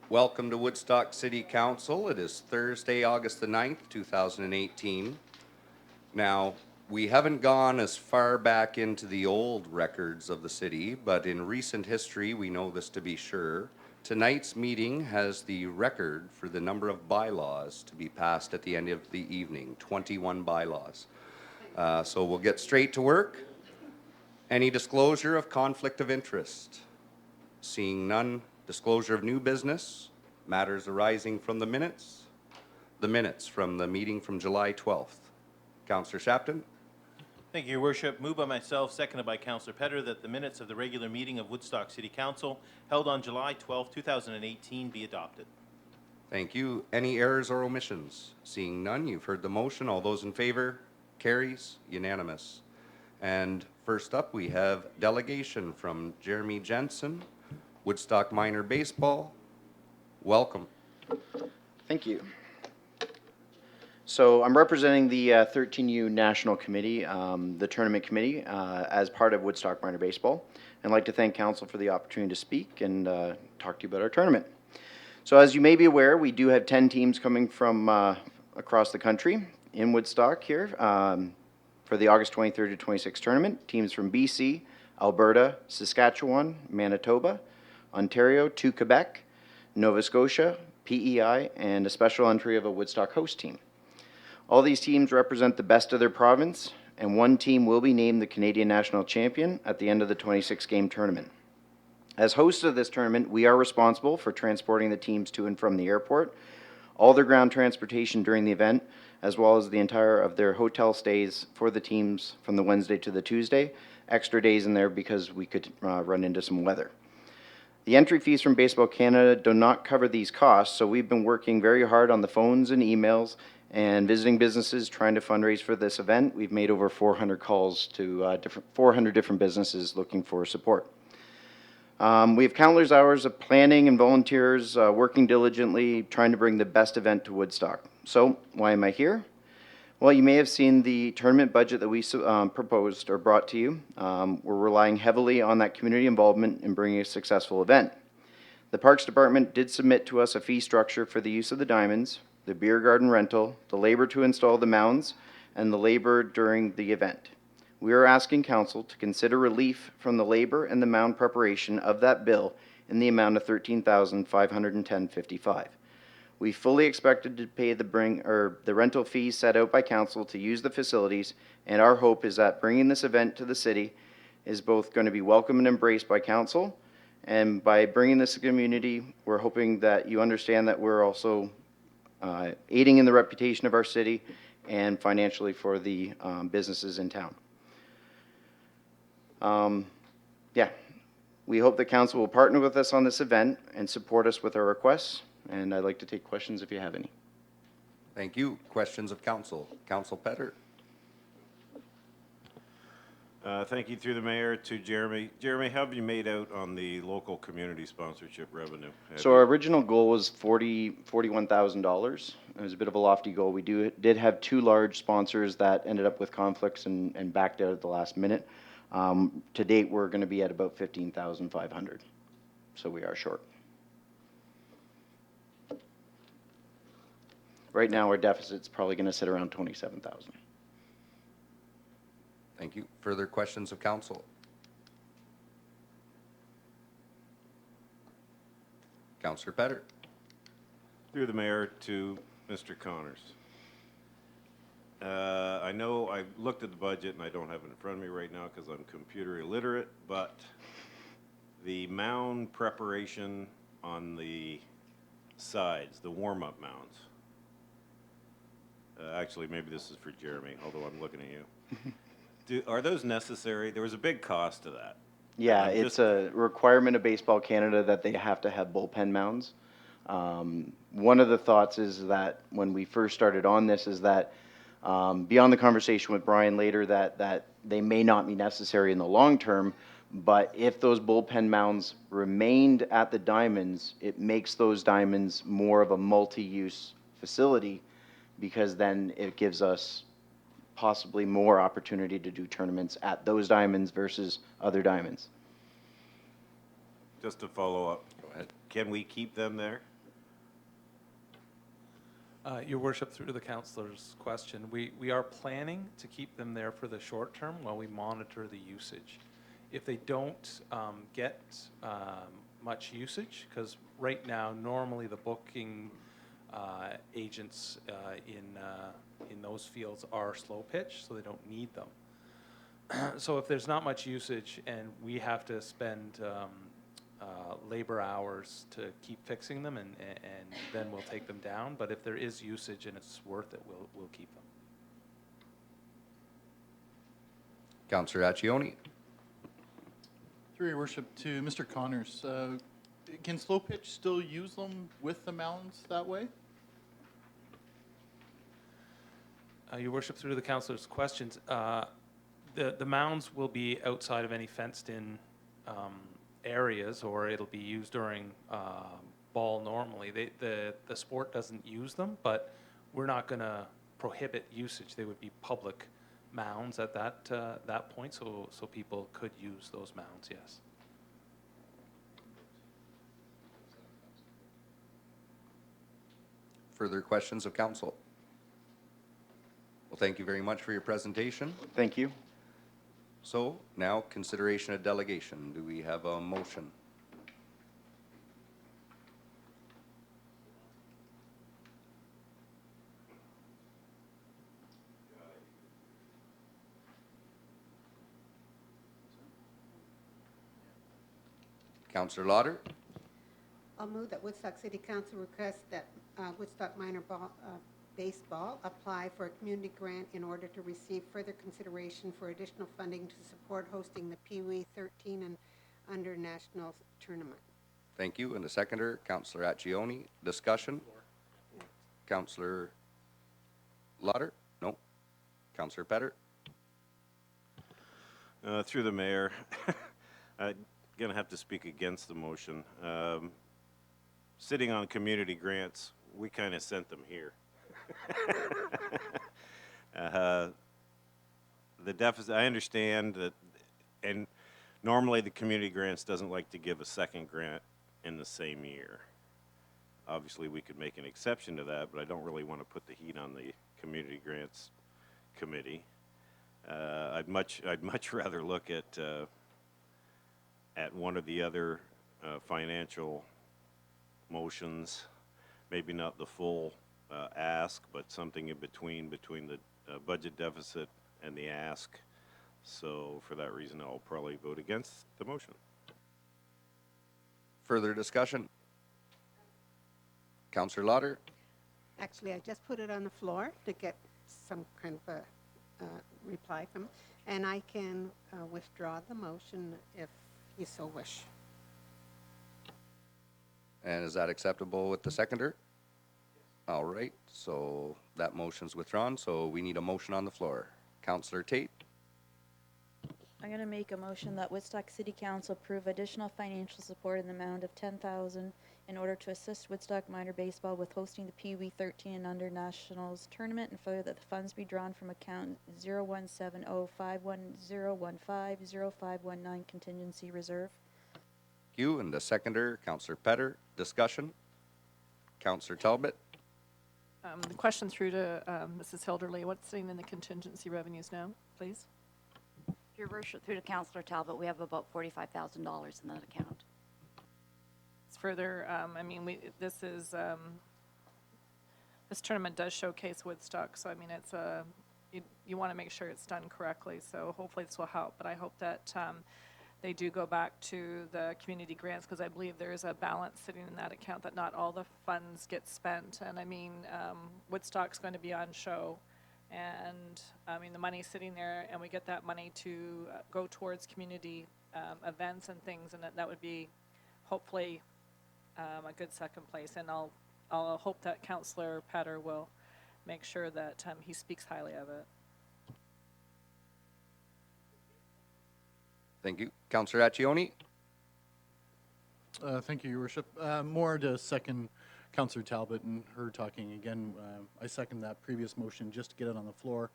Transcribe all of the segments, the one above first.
Welcome to Woodstock City Council. It is Thursday, August the 9th, 2018. Now, we haven't gone as far back into the old records of the city, but in recent history, we know this to be sure. Tonight's meeting has the record for the number of bylaws to be passed at the end of the evening, 21 bylaws. So we'll get straight to work. Any disclosure of conflict of interest? Seeing none. Disclosure of new business, matters arising from the minutes from the meeting from July 12th. Councillor Shapton. Thank you, Your Worship. Moved by myself, seconded by Councillor Petter, that the minutes of the regular meeting of Woodstock City Council held on July 12, 2018 be adopted. Thank you. Any errors or omissions? Seeing none, you've heard the motion. All those in favor? Carries. Unanimous. And first up, we have delegation from Jeremy Jensen, Woodstock Minor Baseball. Welcome. Thank you. So I'm representing the 13U National Committee, the tournament committee, as part of Woodstock Minor Baseball. And I'd like to thank Council for the opportunity to speak and talk to you about our tournament. So as you may be aware, we do have 10 teams coming from across the country in Woodstock here for the August 23rd to 26th tournament. Teams from BC, Alberta, Saskatchewan, Manitoba, Ontario to Quebec, Nova Scotia, PEI, and a special entry of a Woodstock host team. All these teams represent the best of their province, and one team will be named the Canadian National Champion at the end of the 26-game tournament. As hosts of this tournament, we are responsible for transporting the teams to and from the airport, all their ground transportation during the event, as well as the entire of their hotel stays for the teams from the Wednesday to the Tuesday, extra days in there because we could run into some weather. The entry fees from Baseball Canada do not cover these costs, so we've been working very hard on the phones and emails and visiting businesses trying to fundraise for this event. We've made over 400 calls to 400 different businesses looking for support. We have countless hours of planning and volunteers working diligently, trying to bring the best event to Woodstock. So why am I here? Well, you may have seen the tournament budget that we proposed or brought to you. We're relying heavily on that community involvement in bringing a successful event. The Parks Department did submit to us a fee structure for the use of the diamonds, the beer garden rental, the labor to install the mounds, and the labor during the event. We are asking Council to consider relief from the labor and the mound preparation of that bill in the amount of $13,510.55. We fully expected to pay the rental fees set out by Council to use the facilities, and our hope is that bringing this event to the city is both going to be welcome and embraced by Council, and by bringing this to the community, we're hoping that you understand that we're also aiding in the reputation of our city and financially for the businesses in town. We hope that Council will partner with us on this event and support us with our requests. And I'd like to take questions if you have any. Thank you. Questions of Council. Councillor Petter. Thank you through the mayor to Jeremy. Jeremy, how have you made out on the local community sponsorship revenue? So our original goal was $41,000. It was a bit of a lofty goal. We did have two large sponsors that ended up with conflicts and backed out at the last minute. To date, we're going to be at about $15,500. So we are short. Right now, our deficit's probably going to sit around $27,000. Thank you. Further questions of Council? Councillor Petter. Through the mayor to Mr. Connors. I know I looked at the budget and I don't have it in front of me right now because I'm computer illiterate, but the mound preparation on the sides, the warm-up mounds. Actually, maybe this is for Jeremy, although I'm looking at you. Are those necessary? There was a big cost to that. Yeah, it's a requirement of Baseball Canada that they have to have bullpen mounds. One of the thoughts is that when we first started on this is that beyond the conversation with Brian later that they may not be necessary in the long term, but if those bullpen mounds remained at the diamonds, it makes those diamonds more of a multi-use facility because then it gives us possibly more opportunity to do tournaments at those diamonds versus other diamonds. Just to follow up, Go ahead. can we keep them there? Your worship, through the councillor's question, we are planning to keep them there for the short term while we monitor the usage. If they don't get much usage, because right now, normally the booking agents in those fields are slow pitch, so they don't need them. So if there's not much usage and we have to spend labor hours to keep fixing them, and then we'll take them down. But if there is usage and it's worth it, we'll keep them. Councillor Accioni. Through your worship, to Mr. Connors, can slow pitch still use them with the mounds that way? Your worship, through the councillor's questions, the mounds will be outside of any fenced-in areas, or it'll be used during ball normally. The sport doesn't use them, but we're not going to prohibit usage. They would be public mounds at that point, so people could use those mounds, yes. Further questions of council? Well, thank you very much for your presentation. Thank you. So now consideration of delegation. Do we have a motion? Councillor Lauder. I'll move that Woodstock City Council request that Woodstock Minor Baseball apply for a community grant in order to receive further consideration for additional funding to support hosting the Pee Wee 13 and under national tournament. Thank you. And the seconder, Councillor Accioni. Discussion? Councillor Lauder? No. Councillor Petter? Through the mayor, I'm going to have to speak against the motion. Sitting on community grants, we kind of sent them here. The deficit, I understand that, and normally the community grants doesn't like to give a second grant in the same year. Obviously, we could make an exception to that, but I don't really want to put the heat on the community grants committee. I'd much rather look at one of the other financial motions, maybe not the full ask, but something in between the budget deficit and the ask. So for that reason, I'll probably vote against the motion. Further discussion? Councillor Lauder? Actually, I just put it on the floor to get some kind of a reply from, and I can withdraw the motion if you so wish. And is that acceptable with the seconder? All right, so that motion's withdrawn, so we need a motion on the floor. Councillor Tate? I'm going to make a motion that Woodstock City Council approve additional financial support in the amount of $10,000 in order to assist Woodstock Minor Baseball with hosting the Pee Wee 13 and under nationals tournament, and further that the funds be drawn from account 0170-51015-0519 contingency reserve. Thank you. And the seconder, Councillor Petter. Discussion? Councillor Talbot? The question through to Mrs. Hilderly. What's sitting in the contingency revenues now, please? Your worship, through to Councillor Talbot, we have about $45,000 in that account. It's further, I mean, this tournament does showcase Woodstock, so I mean, it's you want to make sure it's done correctly, so hopefully this will help, but I hope that they do go back to the community grants, because I believe there is a balance sitting in that account that not all the funds get spent, and I mean, Woodstock's going to be on show, and I mean, the money's sitting there, and we get that money to go towards community events and things, and that would be hopefully a good second place, and I'll hope that Councillor Petter will make sure that he speaks highly of it. Thank you. Councillor Accioni? Thank you, Your Worship. More to second Councillor Talbot and her talking again. I second that previous motion just to get it on the floor.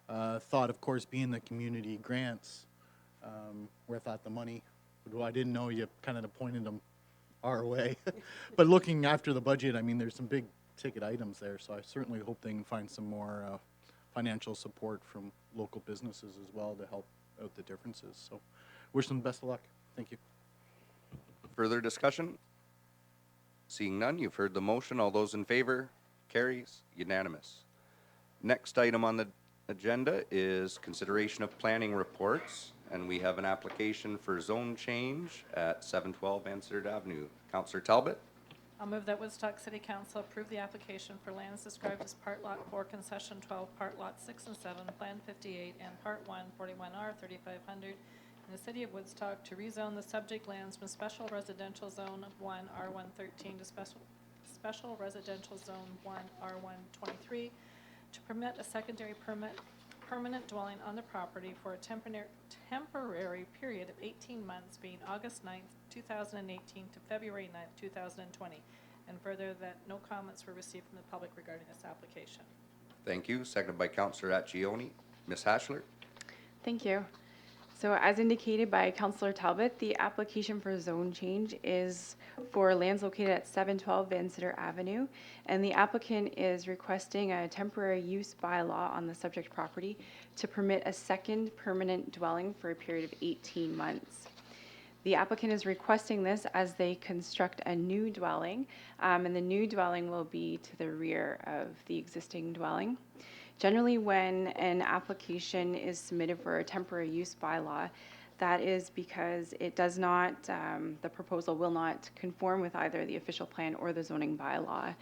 Thought, of course, being the community grants, where I thought the money, well, I didn't know you kind of pointed them our way. But looking after the budget, I mean, there's some big ticket items there, so I certainly hope they can find some more financial support from local businesses as well to help out the differences. So wish them best of luck. Thank you. Further discussion? Seeing none, you've heard the motion. All those in favor? Carries. Unanimous. Next item on the agenda is consideration of planning reports, and we have an application for zone change at 712 Ansett Avenue. Councillor Talbot? I'll move that Woodstock City Council approve the application for lands described as Part Lot 4, Concession 12, Part Lot 6 and 7, Plan 58, and Part 1, 41R, 3500, in the city of Woodstock to rezone the subject lands from Special Residential Zone 1, R113 to Special Residential Zone 1, R123, to permit a secondary permanent dwelling on the property for a temporary period of 18 months, being August 9th, 2018 to February 9th, 2020, and further that no comments were received from the public regarding this application. Thank you. Seconded by Councillor Accioni. Ms. Haschler? Thank you. So as indicated by Councillor Talbot, the application for zone change is for lands located at 712 Ansett Avenue, and the applicant is requesting a temporary use bylaw on the subject property to permit a second permanent dwelling for a period of 18 months. The applicant is requesting this as they construct a new dwelling, and the new dwelling will be to the rear of the existing dwelling. Generally, when an application is submitted for a temporary use bylaw, that is because it does not, the proposal will not conform with either the official plan or the zoning bylaw.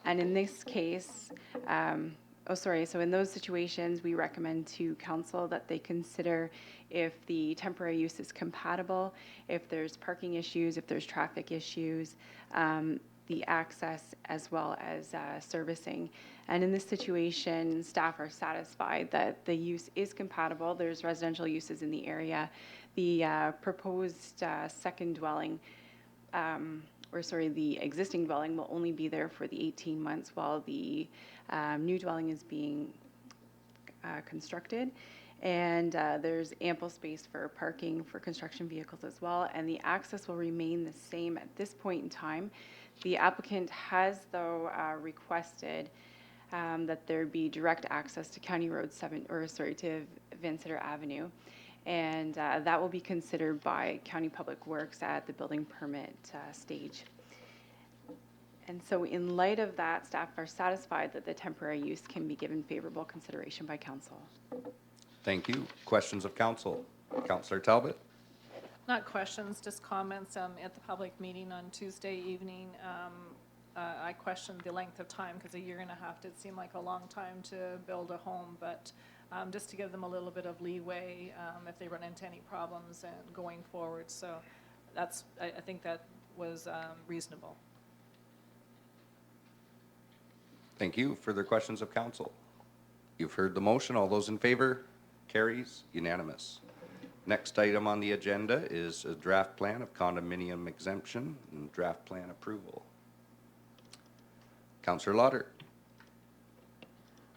And in this case, so in those situations, we recommend to council that they consider if the temporary use is compatible, if there's parking issues, if there's traffic issues, the access as well as servicing. And in this situation, staff are satisfied that the use is compatible. There's residential uses in the area. The proposed second dwelling, the existing dwelling will only be there for the 18 months while the new dwelling is being constructed. And there's ample space for parking for construction vehicles as well, and the access will remain the same at this point in time. The applicant has, though, requested that there be direct access to County Road 7, to Ansett Avenue, and that will be considered by County Public Works at the building permit stage. And so in light of that, staff are satisfied that the temporary use can be given favorable consideration by council. Thank you. Questions of council? Councillor Talbot? Not questions, just comments. At the public meeting on Tuesday evening, I questioned the length of time because a year and a half did seem like a long time to build a home, but just to give them a little bit of leeway if they run into any problems and going forward. So that's, I think that was reasonable. Thank you. Further questions of council? You've heard the motion. All those in favor? Carries. Unanimous. Next item on the agenda is a draft plan of condominium exemption and draft plan approval. Councillor Lauder?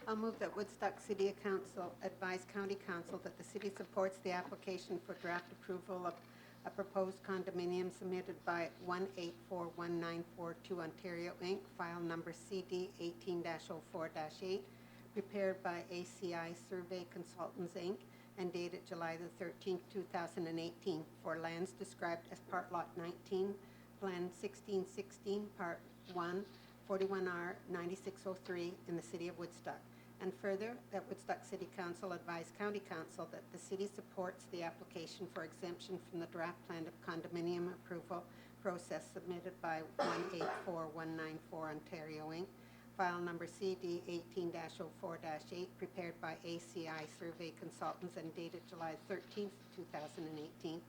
I'll move that Woodstock City Council advise County Council that the city supports the application for draft approval of a proposed condominium submitted by 1841942 Ontario Inc., file number CD 18-04-8, prepared by ACI Survey Consultants Inc., and dated July the 13th, 2018, for lands described as Part Lot 19, Plan 1616, Part 1, 41R 9603 in the city of Woodstock. And further, that Woodstock City Council advise County Council that the city supports the application for exemption from the draft plan of condominium approval process submitted by 184194 Ontario Inc., file number CD 18-04-8, prepared by ACI Survey Consultants and dated July 13th, 2018,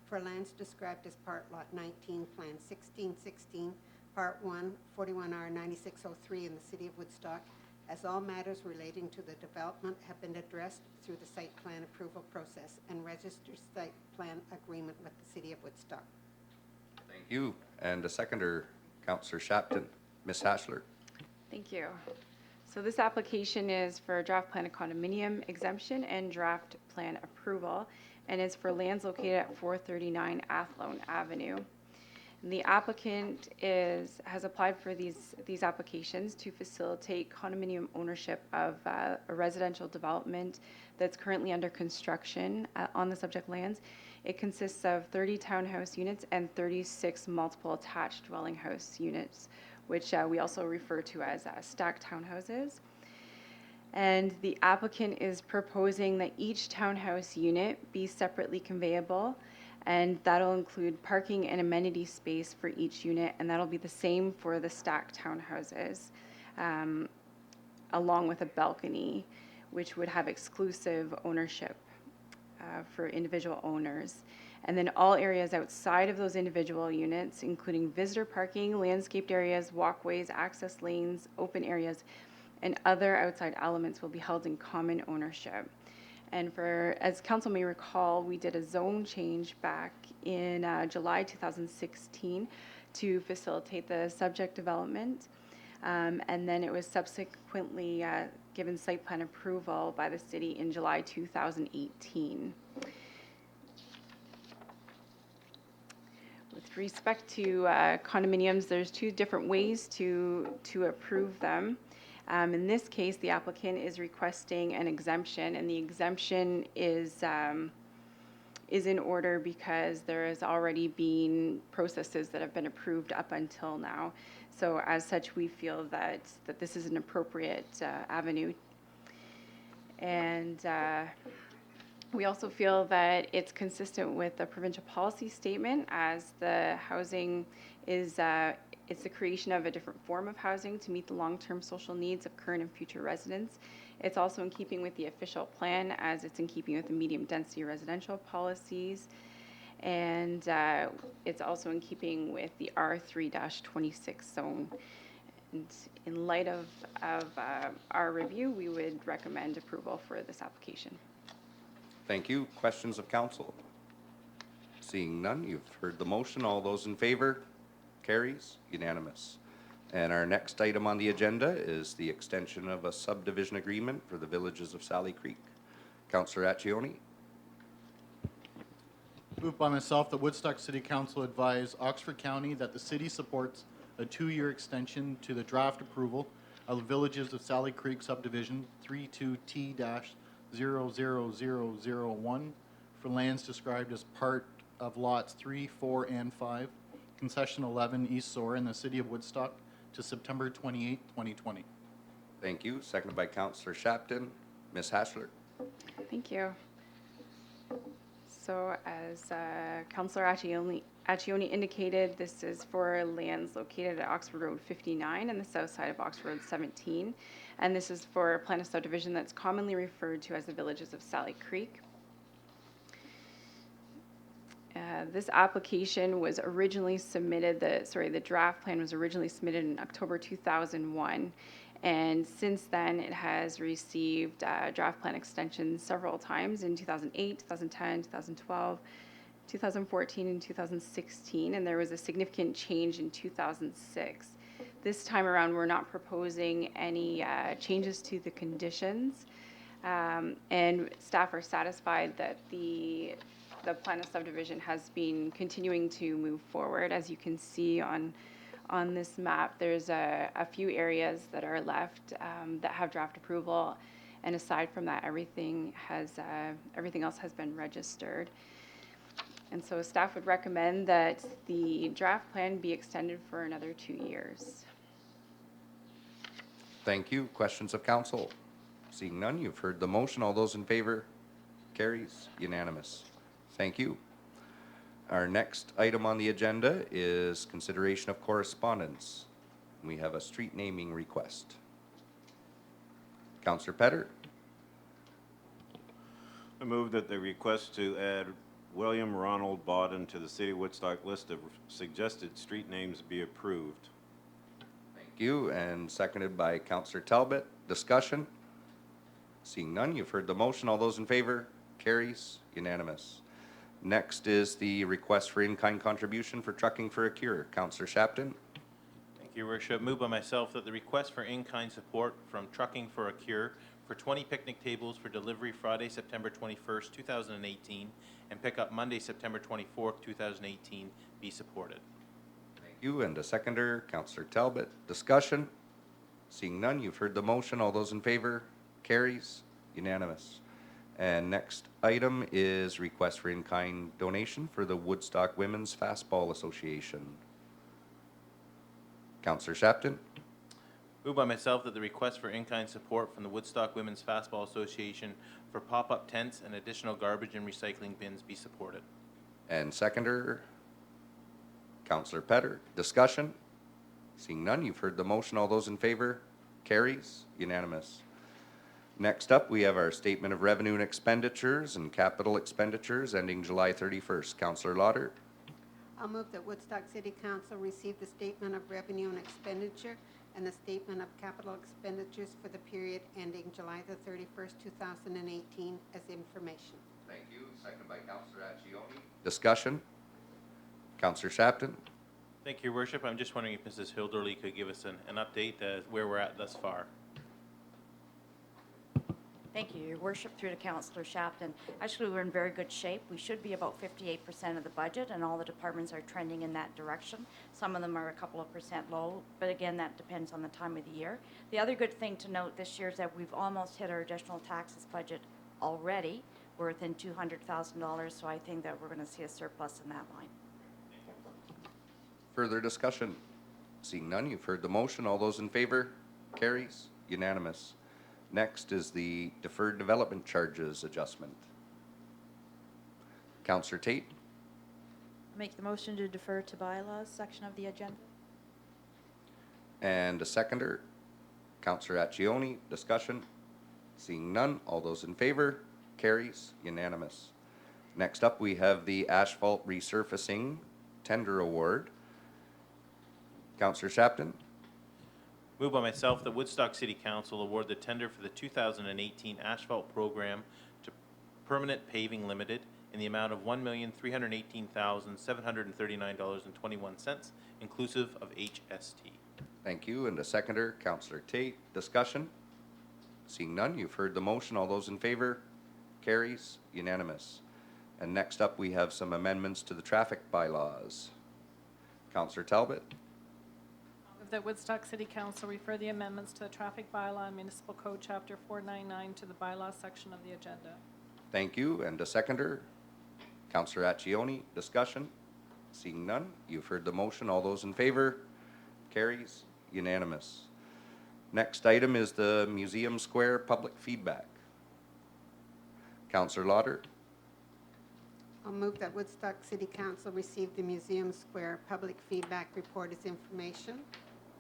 for lands described as Part Lot 19, Plan 1616, Part 1, 41R 9603 in the city of Woodstock, as all matters relating to the development have been addressed through the site plan approval process and registered site plan agreement with the city of Woodstock. Thank you. And a seconder, Councillor Shapton. Ms. Haschler? Thank you. So this application is for draft plan of condominium exemption and draft plan approval, and is for lands located at 439 Athlone Avenue. And the applicant has applied for these applications to facilitate condominium ownership of a residential development that's currently under construction on the subject lands. It consists of 30 townhouse units and 36 multiple attached dwelling house units, which we also refer to as stacked townhouses. And the applicant is proposing that each townhouse unit be separately conveyable, and that'll include parking and amenity space for each unit, and that'll be the same for the stacked townhouses, along with a balcony, which would have exclusive ownership for individual owners. And then all areas outside of those individual units, including visitor parking, landscaped areas, walkways, access lanes, open areas, and other outside elements will be held in common ownership. And as council may recall, we did a zone change back in July 2016 to facilitate the subject development. And then it was subsequently given site plan approval by the city in July 2018. With respect to condominiums, there's two different ways to approve them. In this case, the applicant is requesting an exemption, and the exemption is in order because there has already been processes that have been approved up until now. So as such, we feel that this is an appropriate avenue. And we also feel that it's consistent with the provincial policy statement, as the housing is it's the creation of a different form of housing to meet the long-term social needs of current and future residents. It's also in keeping with the official plan, as it's in keeping with the medium-density residential policies. And it's also in keeping with the R3-26 zone. And in light of our review, we would recommend approval for this application. Thank you. Questions of council? Seeing none, you've heard the motion. All those in favor? Carries. Unanimous. And our next item on the agenda is the extension of a subdivision agreement for the villages of Sally Creek. Councillor Accioni. Moved by myself that Woodstock City Council advise Oxford County that the city supports a 2-year extension to the draft approval of the Villages of Sally Creek subdivision 32T-00001 for lands described as part of lots 3, 4, and 5, concession 11 East Sore in the city of Woodstock to September 28, 2020. Thank you. Seconded by Councillor Shapton. Ms. Hassler. Thank you. So as Councillor Accioni indicated, this is for lands located at Oxford Road 59 and the south side of Oxford Road 17. And this is for a plan of subdivision that's commonly referred to as the Villages of Sally Creek. This application was originally submitted, the draft plan was originally submitted in October 2001. And since then, it has received draft plan extensions several times in 2008, 2010, 2012, 2014, and 2016. And there was a significant change in 2006. This time around, we're not proposing any changes to the conditions. And staff are satisfied that the plan of subdivision has been continuing to move forward. As you can see on this map, there's a few areas that are left that have draft approval, and aside from that, everything else has been registered. And so staff would recommend that the draft plan be extended for another 2 years. Thank you. Questions of council? Seeing none, you've heard the motion. All those in favor? Carries. Unanimous. Thank you. Our next item on the agenda is consideration of correspondence. We have a street naming request. Councillor Petter. I move that the request to add William Ronald Bodden to the City of Woodstock list of suggested street names be approved. Thank you. And seconded by Councillor Talbot. Discussion? Seeing none, you've heard the motion. All those in favor? Carries. Unanimous. Next is the request for in-kind contribution for Trucking for a Cure. Councillor Shapton. Thank you, Your Worship. Moved by myself that the request for in-kind support from Trucking for a Cure for 20 picnic tables for delivery Friday, September 21st, 2018, and pick up Monday, September 24th, 2018, be supported. You and a seconder, Counselor Talbot. Discussion? Seeing none, you've heard the motion. All those in favor? Carries. Unanimous. And next item is request for in-kind donation for the Woodstock Women's Fastball Association. Counselor Shapton? Moved by myself that the request for in-kind support from the Woodstock Women's Fastball Association for pop-up tents and additional garbage and recycling bins be supported. And seconder, Counselor Petter. Discussion? Seeing none, you've heard the motion. All those in favor? Carries. Unanimous. Next up, we have our Statement of Revenue and Expenditures and Capital Expenditures ending July 31st. Counselor Lauder. I'll move that Woodstock City Council receive the Statement of Revenue and Expenditure and the Statement of Capital Expenditures for the period ending July the 31st, 2018 as information. Thank you. Second by Counselor Accioni. Discussion? Counselor Shapton? Thank you, Your Worship. I'm just wondering if Mrs. Hilderly could give us an update where we're at thus far. Thank you, Your Worship, through to Councillor Shapton. Actually, we're in very good shape. We should be about 58% of the budget, and all the departments are trending in that direction. Some of them are a couple of percent low, but again, that depends on the time of the year. The other good thing to note this year is that we've almost hit our additional taxes budget already. We're within $200,000, so I think that we're going to see a surplus in that line. Further discussion? Seeing none, you've heard the motion. All those in favor? Carries. Unanimous. Next is the Deferred Development Charges Adjustment. Counselor Tate? Make the motion to defer to bylaws section of the agenda. And a seconder, Counselor Accioni. Discussion? Seeing none, all those in favor? Carries. Unanimous. Next up, we have the Asphalt Resurfacing Tender Award. Counselor Shapton? Moved by myself that Woodstock City Council award the tender for the 2018 asphalt program to Permanent Paving Limited in the amount of $1,318,739.21, inclusive of HST. Thank you. And a seconder, Counselor Tate. Discussion? Seeing none, you've heard the motion. All those in favor? Carries. Unanimous. And next up, we have some amendments to the traffic bylaws. Counselor Talbot? Move that Woodstock City Council refer the amendments to the traffic bylaw and municipal code chapter 499 to the bylaw section of the agenda. Thank you. And a seconder, Counselor Accioni. Discussion? Seeing none, you've heard the motion. All those in favor? Carries. Unanimous. Next item is the Museum Square public feedback. Counselor Lauder? I'll move that Woodstock City Council receive the Museum Square public feedback report as information.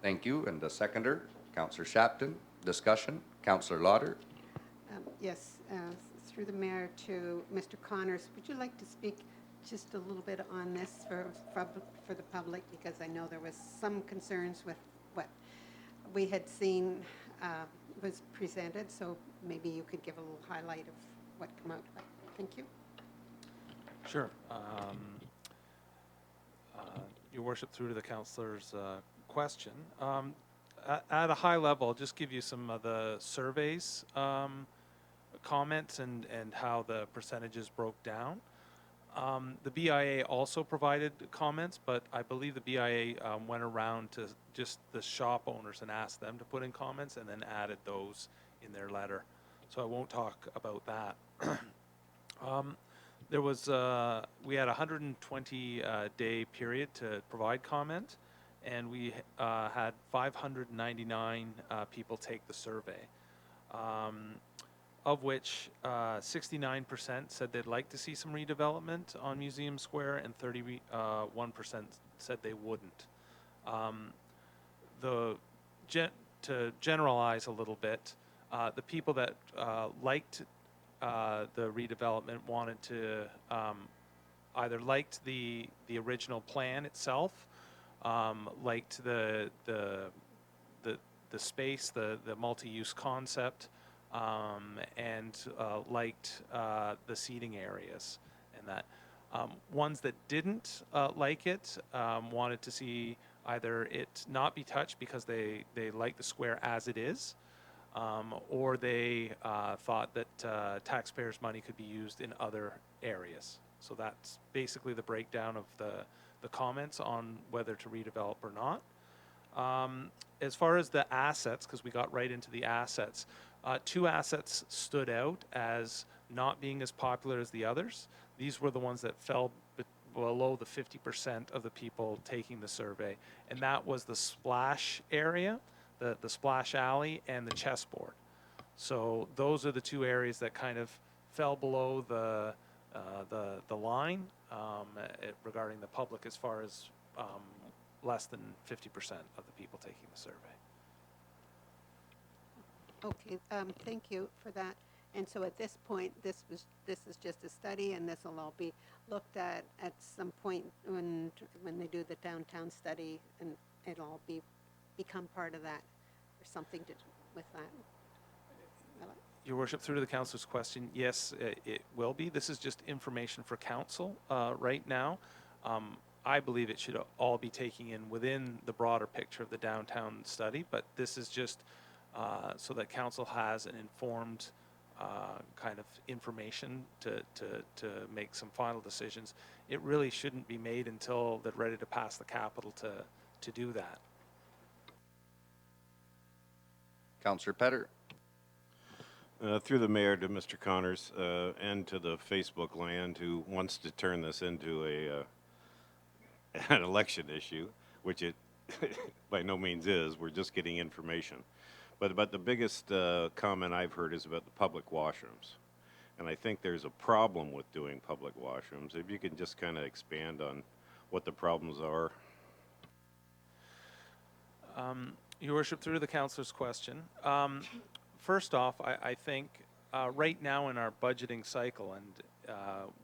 Thank you. And a seconder, Counselor Shapton. Discussion? Counselor Lauder? Yes, through the mayor to Mr. Connors, would you like to speak just a little bit on this for the public? Because I know there was some concerns with what we had seen was presented, so maybe you could give a little highlight of what came out of it. Thank you. Sure. Your Worship, through to the councillor's question. At a high level, I'll just give you some of the surveys comments and how the percentages broke down. The BIA also provided comments, but I believe the BIA went around to just the shop owners and asked them to put in comments and then added those in their letter. So I won't talk about that. There was, we had a 120 day period to provide comment, and we had 599 people take the survey, of which 69% said they'd like to see some redevelopment on Museum Square, and 31% said they wouldn't. To generalize a little bit, the people that liked the redevelopment wanted to either liked the original plan itself, liked the space, the multi-use concept, and liked the seating areas and that. Ones that didn't like it wanted to see either it not be touched because they like the square as it is, or they thought that taxpayers' money could be used in other areas. So that's basically the breakdown of the comments on whether to redevelop or not. As far as the assets, because we got right into the assets, two assets stood out as not being as popular as the others. These were the ones that fell below the 50% of the people taking the survey, and that was the splash area, the splash alley, and the chessboard. So those are the two areas that kind of fell below the line regarding the public as far as less than 50% of the people taking the survey. Okay, thank you for that. And so at this point, this is just a study, and this will all be looked at some point when they do the downtown study, and it'll all become part of that, or something to with that. Your Worship, through to the councilor's question, yes, it will be. This is just information for council right now. I believe it should all be taken in within the broader picture of the downtown study, but this is just so that council has an informed kind of information to make some final decisions. It really shouldn't be made until they're ready to pass the capital to do that. Councillor Petter. Through the mayor to Mr. Connors and to the Facebook land who wants to turn this into an election issue, which it by no means is. We're just getting information. But the biggest comment I've heard is about the public washrooms. And I think there's a problem with doing public washrooms. If you can just kind of expand on what the problems are. Your Worship, through to the councilor's question. First off, I think right now in our budgeting cycle, and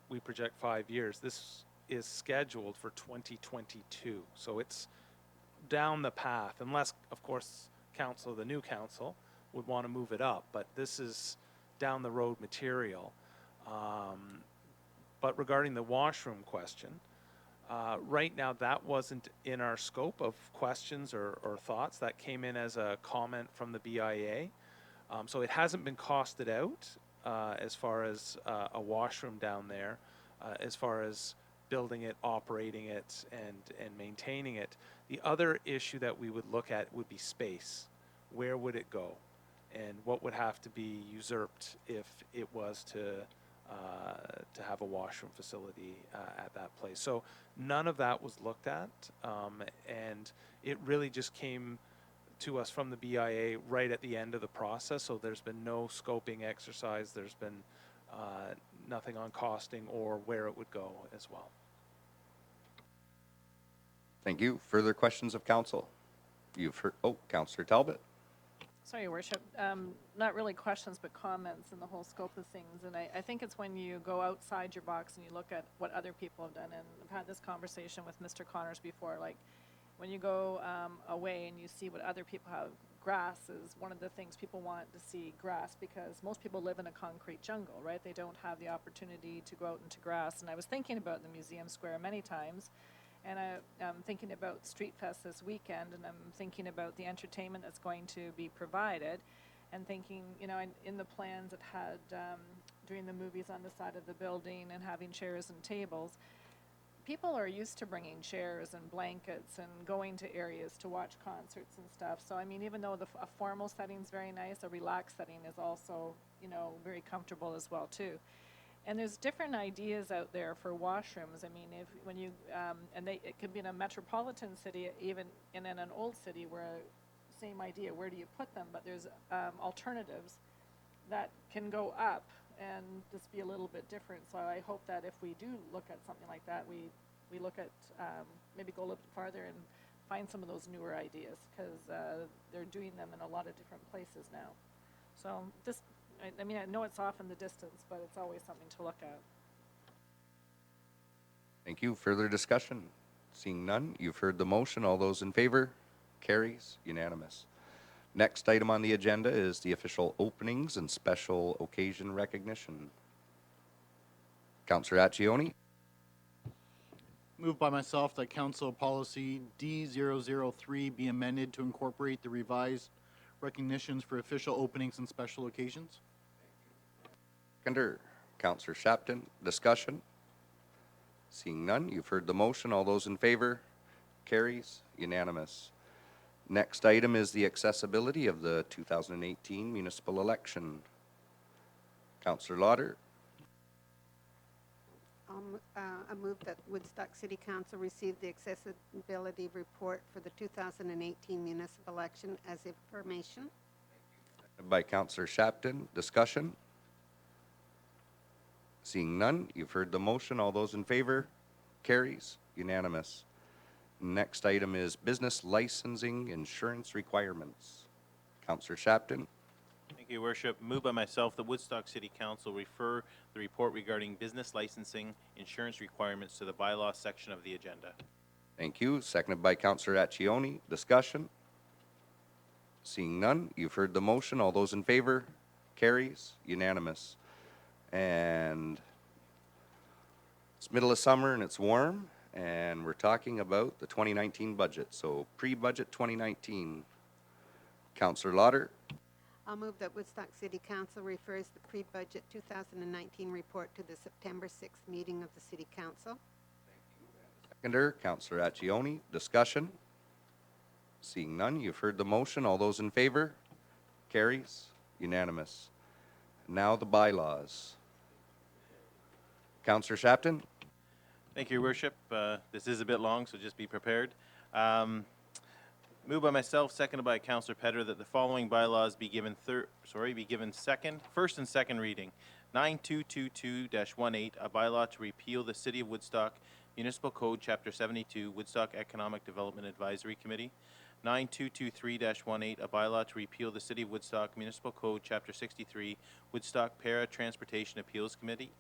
we project 5 years, this is scheduled for 2022. So it's down the path, unless, of course, the new council would want to move it up. But this is down the road material. But regarding the washroom question, right now that wasn't in our scope of questions or thoughts. That came in as a comment from the BIA. So it hasn't been costed out as far as a washroom down there, as far as building it, operating it, and maintaining it. The other issue that we would look at would be space. Where would it go? And what would have to be usurped if it was to have a washroom facility at that place? So none of that was looked at, and it really just came to us from the BIA right at the end of the process. So there's been no scoping exercise. There's been nothing on costing or where it would go as well. Thank you. Further questions of council? You've heard, Councillor Talbot. Sorry, Your Worship. Not really questions, but comments in the whole scope of things. And I think it's when you go outside your box and you look at what other people have done. And I've had this conversation with Mr. Connors before. Like, when you go away and you see what other people have, grass is one of the things people want to see, grass, because most people live in a concrete jungle, right? They don't have the opportunity to go out into grass. And I was thinking about the Museum Square many times. And I'm thinking about Street Fest this weekend, and I'm thinking about the entertainment that's going to be provided, and thinking, you know, in the plans it had doing the movies on the side of the building and having chairs and tables. People are used to bringing chairs and blankets and going to areas to watch concerts and stuff. So, I mean, even though a formal setting is very nice, a relaxed setting is also, you know, very comfortable as well, too. And there's different ideas out there for washrooms. I mean, when you it could be in a metropolitan city, even in an old city, where same idea. Where do you put them? But there's alternatives that can go up and just be a little bit different. So I hope that if we do look at something like that, we look at maybe go a little bit farther and find some of those newer ideas, because they're doing them in a lot of different places now. So just. I mean, I know it's off in the distance, but it's always something to look at. Thank you. Further discussion? Seeing none, you've heard the motion. All those in favor? Carries. Unanimous. Next item on the agenda is the official openings and special occasion recognition. Councillor Accioni. Moved by myself that Council Policy D003 be amended to incorporate the revised recognitions for official openings and special occasions. Seconder, Councillor Shapton. Discussion? Seeing none, you've heard the motion. All those in favor? Carries. Unanimous. Next item is the accessibility of the 2018 municipal election. Councillor Lauder. I move that Woodstock City Council receive the accessibility report for the 2018 municipal election as information. By Councillor Shapton. Discussion? Seeing none, you've heard the motion. All those in favor? Carries. Unanimous. Next item is business licensing insurance requirements. Councillor Shapton. Thank you, Your Worship. Moved by myself that Woodstock City Council refer the report regarding business licensing insurance requirements to the bylaw section of the agenda. Thank you. Seconded by Councillor Accioni. Discussion? Seeing none, you've heard the motion. All those in favor? Carries. Unanimous. And it's middle of summer and it's warm, and we're talking about the 2019 budget. So pre-budget 2019. Councillor Lauder. I'll move that Woodstock City Council refers the pre-budget 2019 report to the September 6th meeting of the City Council. Seconder, Councillor Accioni. Discussion? Seeing none, you've heard the motion. All those in favor? Carries. Unanimous. Now the bylaws. Councillor Shapton. Thank you, Your Worship. This is a bit long, so just be prepared. Moved by myself, seconded by Councillor Petter, that the following bylaws be given first and second reading. 9222-18, a bylaw to repeal the City of Woodstock Municipal Code, Chapter 72, Woodstock Economic Development Advisory Committee. 9223-18, a bylaw to repeal the City of Woodstock Municipal Code, Chapter 63, Woodstock Para Transportation Appeals Committee.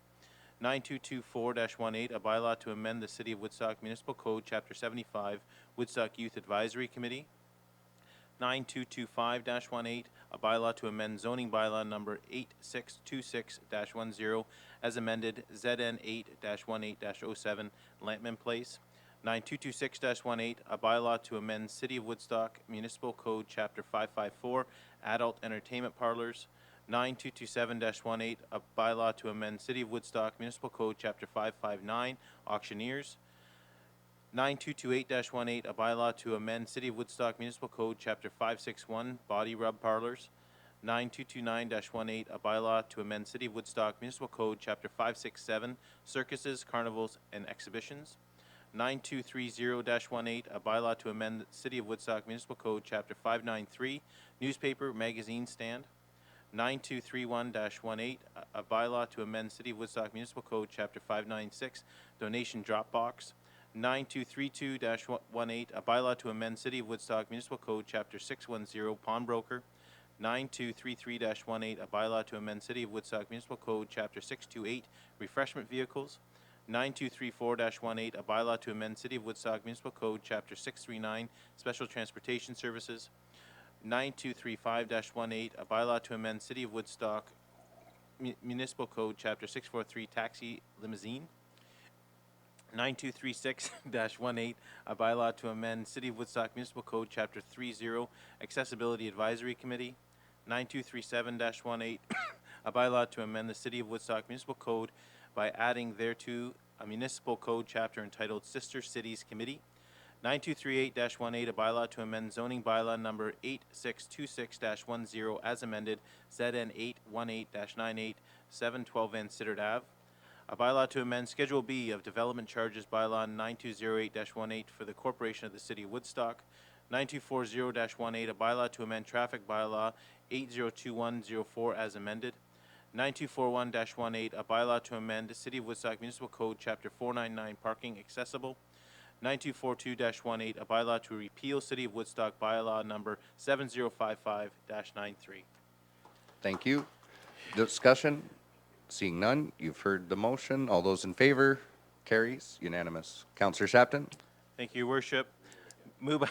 9224-18, a bylaw to amend the City of Woodstock Municipal Code, Chapter 75, Woodstock Youth Advisory Committee. 9225-18, a bylaw to amend zoning bylaw number 8626-10 as amended, ZN 8-18-07, Lampman Place. 9226-18, a bylaw to amend City of Woodstock Municipal Code, Chapter 554, Adult Entertainment Parlors. 9227-18, a bylaw to amend City of Woodstock Municipal Code, Chapter 559, Auctioneers. 9228-18, a bylaw to amend City of Woodstock Municipal Code, Chapter 561, Body Rub Parlors. 9229-18, a bylaw to amend City of Woodstock Municipal Code, Chapter 567, Circuses, Carnivals, and Exhibitions. 9230-18, a bylaw to amend City of Woodstock Municipal Code, Chapter 593, Newspaper, Magazine Stand. 9231-18, a bylaw to amend City of Woodstock Municipal Code, Chapter 596, Donation Drop Box. 9232-18, a bylaw to amend City of Woodstock Municipal Code, Chapter 610, Pawnbroker. 9233-18, a bylaw to amend City of Woodstock Municipal Code, Chapter 628, Refreshment Vehicles. 9234-18, a bylaw to amend City of Woodstock Municipal Code, Chapter 639, Special Transportation Services. 9235-18, a bylaw to amend City of Woodstock Municipal Code, Chapter 643, Taxi Limousine. 9236-18, a bylaw to amend City of Woodstock Municipal Code, Chapter 30, Accessibility Advisory Committee. 9237-18, a bylaw to amend the City of Woodstock Municipal Code by adding thereto a municipal code chapter entitled Sister Cities Committee. 9238-18, a bylaw to amend zoning bylaw number 8626-10 as amended, ZN 818-98, 712N Sittard Ave. A bylaw to amend Schedule B of Development Charges bylaw 9208-18 for the Corporation of the City of Woodstock. 9240-18, a bylaw to amend Traffic bylaw 802104 as amended. 9241-18, a bylaw to amend the City of Woodstock Municipal Code, Chapter 499, Parking Accessible. 9242-18, a bylaw to repeal City of Woodstock bylaw number 7055-93. Thank you. Discussion? Seeing none, you've heard the motion. All those in favor? Carries. Unanimous. Councillor Shapton? Thank you, Your Worship. Moved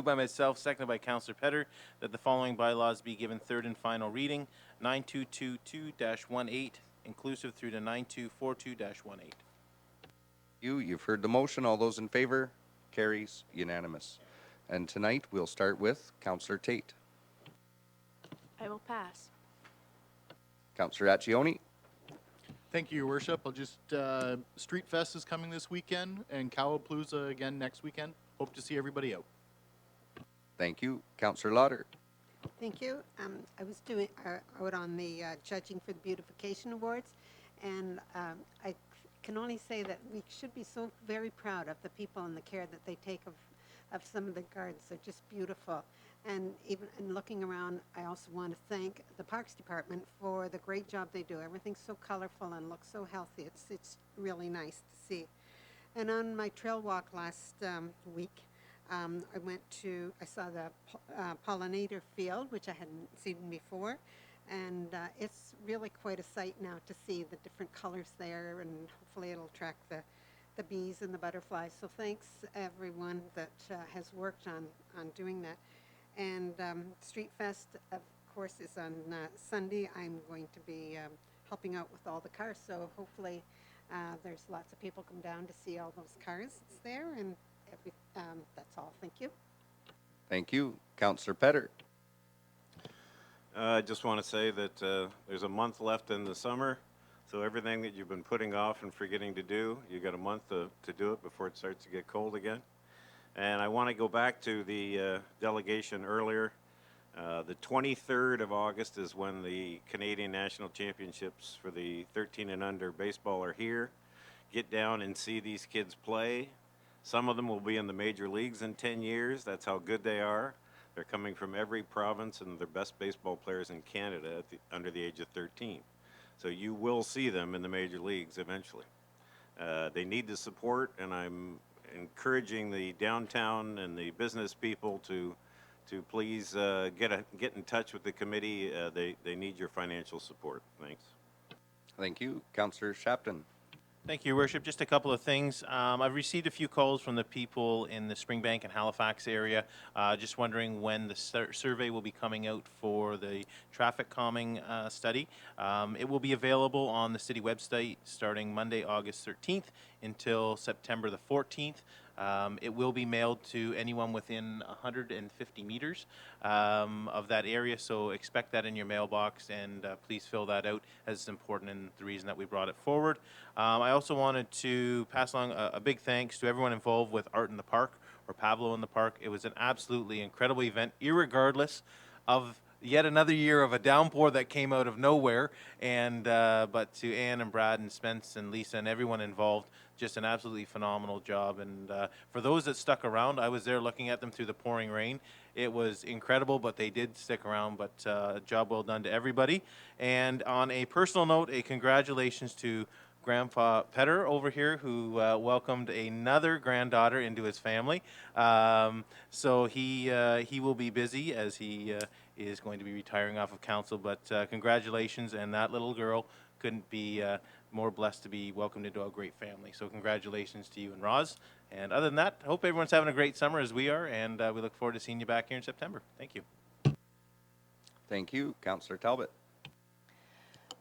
by myself, seconded by Councillor Petter, that the following bylaws be given third and final reading. 9222-18, inclusive through to 9242-18. You've heard the motion. All those in favor? Carries. Unanimous. And tonight, we'll start with Councillor Tate. I will pass. Councillor Accioni? Thank you, Your Worship. I'll just, Street Fest is coming this weekend and Cowapalooza again next weekend. Hope to see everybody out. Thank you. Councillor Lauder. Thank you. I was out on the judging for the beautification awards, and I can only say that we should be so very proud of the people and the care that they take of some of the gardens. They're just beautiful. And even in looking around, I also want to thank the Parks Department for the great job they do. Everything's so colorful and looks so healthy. It's really nice to see. And on my trail walk last week, I saw the pollinator field, which I hadn't seen before, and it's really quite a sight now to see the different colors there, and hopefully it'll attract the bees and the butterflies. So thanks everyone that has worked on doing that. And Street Fest, of course, is on Sunday. I'm going to be helping out with all the cars, so hopefully there's lots of people come down to see all those cars that's there, and that's all. Thank you. Thank you. Councillor Petter. I just want to say that there's a month left in the summer, so everything that you've been putting off and forgetting to do, you got a month to do it before it starts to get cold again. And I want to go back to the delegation earlier. The 23rd of August is when the Canadian National Championships for the 13 and under baseball are here. Get down and see these kids play. Some of them will be in the major leagues in 10 years. That's how good they are. They're coming from every province, and they're best baseball players in Canada under the age of 13. So you will see them in the major leagues eventually. They need the support, and I'm encouraging the downtown and the business people to please get in touch with the committee. They need your financial support. Thanks. Thank you. Councillor Shapton. Thank you, Your Worship. Just a couple of things. I've received a few calls from the people in the Springbank and Halifax area. Just wondering when the survey will be coming out for the traffic calming study. It will be available on the city website starting Monday, August 13th until September the 14th. It will be mailed to anyone within 150 meters of that area, so expect that in your mailbox, and please fill that out, as it's important and the reason that we brought it forward. I also wanted to pass along a big thanks to everyone involved with Art in the Park, or Pablo in the Park. It was an absolutely incredible event, irregardless of yet another year of a downpour that came out of nowhere. And but to Ann and Brad and Spence and Lisa and everyone involved, just an absolutely phenomenal job. And for those that stuck around, I was there looking at them through the pouring rain. It was incredible, but they did stick around. But job well done to everybody. And on a personal note, a congratulations to Grandpa Petter over here, who welcomed another granddaughter into his family. So he will be busy as he is going to be retiring off of council. But congratulations, and that little girl couldn't be more blessed to be welcomed into a great family. So congratulations to you and Roz. And other than that, I hope everyone's having a great summer as we are, and we look forward to seeing you back here in September. Thank you. Thank you. Councillor Talbot.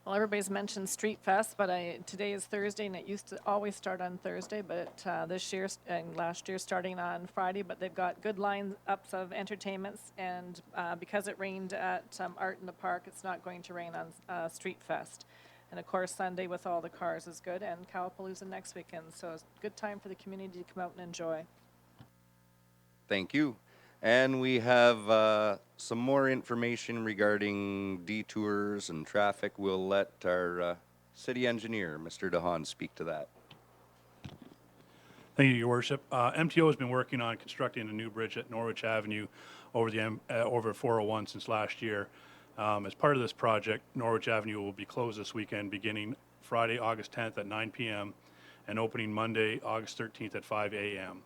Well, everybody's mentioned Street Fest, but today is Thursday, and it used to always start on Thursday, but this year and last year starting on Friday. But they've got good lineups of entertainments, and because it rained at Art in the Park, it's not going to rain on Street Fest. And of course, Sunday with all the cars is good, and Cowapalooza next weekend. So it's a good time for the community to come out and enjoy. Thank you. And we have some more information regarding detours and traffic. We'll let our city engineer, Mr. DeHaan, speak to that. Thank you, Your Worship. MTO has been working on constructing a new bridge at Norwich Avenue over 401 since last year. As part of this project, Norwich Avenue will be closed this weekend, beginning Friday, August 10th at 9 p.m. and opening Monday, August 13th at 5 a.m.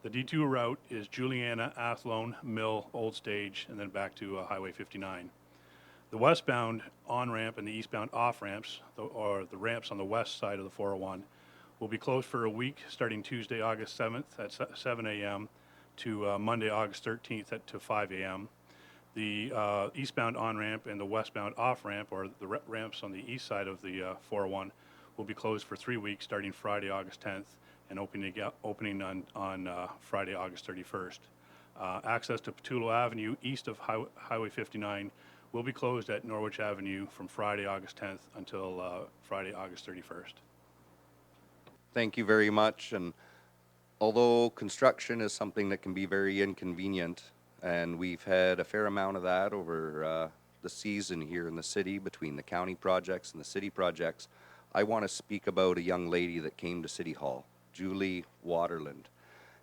The detour route is Juliana, Athlone, Mill, Old Stage, and then back to Highway 59. The westbound on-ramp and the eastbound off-ramps, or the ramps on the west side of the 401, will be closed for a week starting Tuesday, August 7th at 7 a.m. to Monday, August 13th to 5 a.m. The eastbound on-ramp and the westbound off-ramp, or the ramps on the east side of the 401, will be closed for 3 weeks starting Friday, August 10th and opening on Friday, August 31st. Access to Petulo Avenue east of Highway 59 will be closed at Norwich Avenue from Friday, August 10th until Friday, August 31st. Thank you very much. And although construction is something that can be very inconvenient, and we've had a fair amount of that over the season here in the city between the county projects and the city projects, I want to speak about a young lady that came to City Hall, Julie Waterland.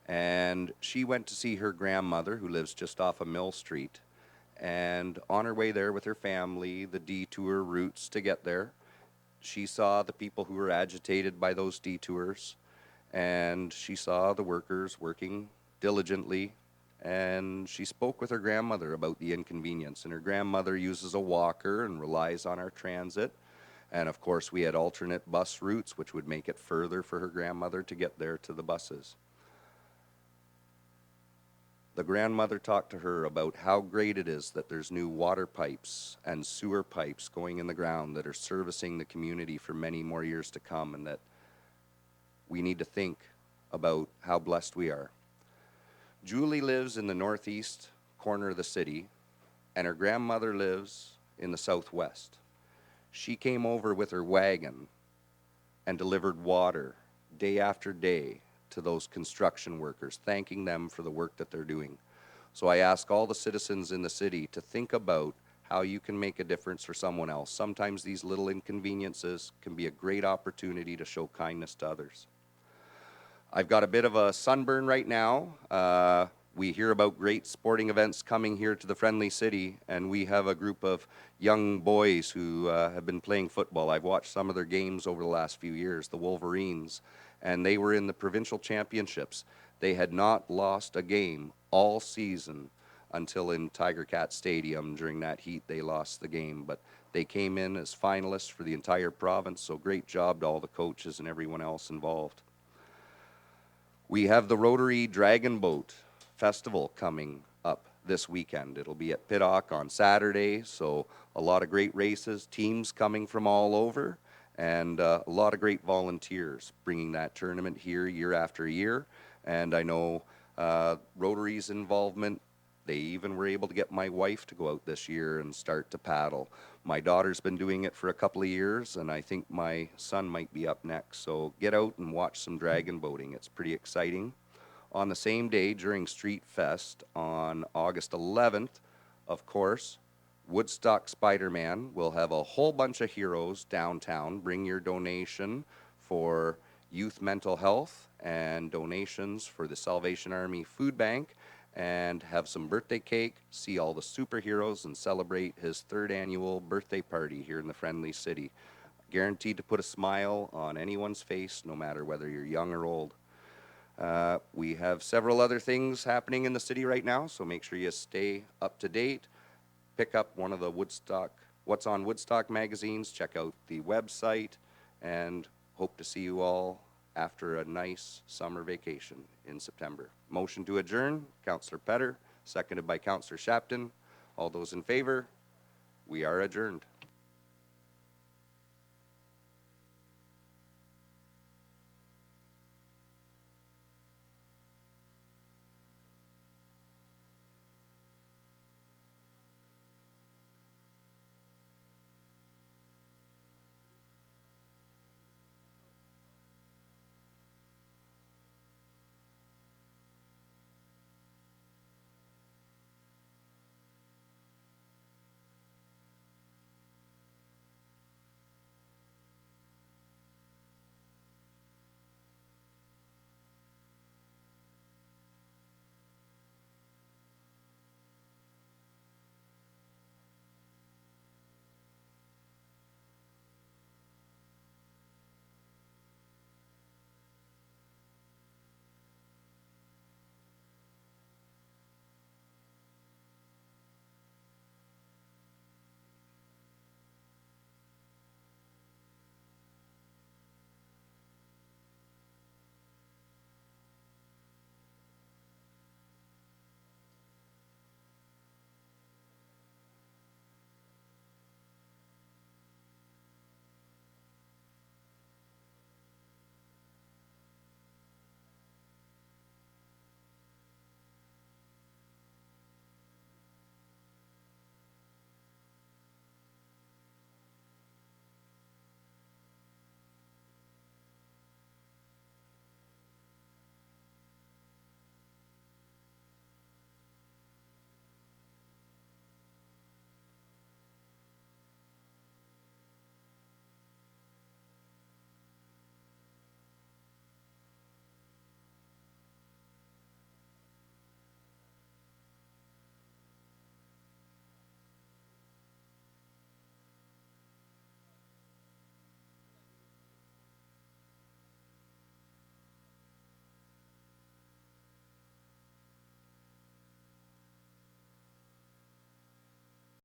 And she went to see her grandmother, who lives just off of Mill Street. And on her way there with her family, the detour routes to get there, she saw the people who were agitated by those detours, and she saw the workers working diligently, and she spoke with her grandmother about the inconvenience. And her grandmother uses a walker and relies on our transit. And of course, we had alternate bus routes, which would make it further for her grandmother to get there to the buses. The grandmother talked to her about how great it is that there's new water pipes and sewer pipes going in the ground that are servicing the community for many more years to come, and that we need to think about how blessed we are. Julie lives in the northeast corner of the city, and her grandmother lives in the southwest. She came over with her wagon and delivered water day after day to those construction workers, thanking them for the work that they're doing. So I ask all the citizens in the city to think about how you can make a difference for someone else. Sometimes these little inconveniences can be a great opportunity to show kindness to others. I've got a bit of a sunburn right now. We hear about great sporting events coming here to the Friendly City, and we have a group of young boys who have been playing football. I've watched some of their games over the last few years, the Wolverines, and they were in the provincial championships. They had not lost a game all season until in Tiger Cat Stadium during that heat they lost the game, but they came in as finalists for the entire province, so great job to all the coaches and everyone else involved. We have the Rotary Dragon Boat Festival coming up this weekend. It'll be at Pittock on Saturday, so a lot of great races, teams coming from all over, and a lot of great volunteers bringing that tournament here year after year. And I know Rotary's involvement, they even were able to get my wife to go out this year and start to paddle. My daughter's been doing it for a couple of years, and I think my son might be up next. So get out and watch some dragon boating. It's pretty exciting. On the same day during Street Fest on August 11th, of course, Woodstock Spider-Man will have a whole bunch of heroes downtown. Bring your donation for youth mental health and donations for the Salvation Army Food Bank, and have some birthday cake, see all the superheroes, and celebrate his 3rd annual birthday party here in the Friendly City. Guaranteed to put a smile on anyone's face, no matter whether you're young or old. We have several other things happening in the city right now, so make sure you stay up to date. Pick up one of the Woodstock, What's on Woodstock magazines, check out the website, and hope to see you all after a nice summer vacation in September. Motion to adjourn, Councillor Petter, seconded by Councillor Shapton. All those in favor, we are adjourned.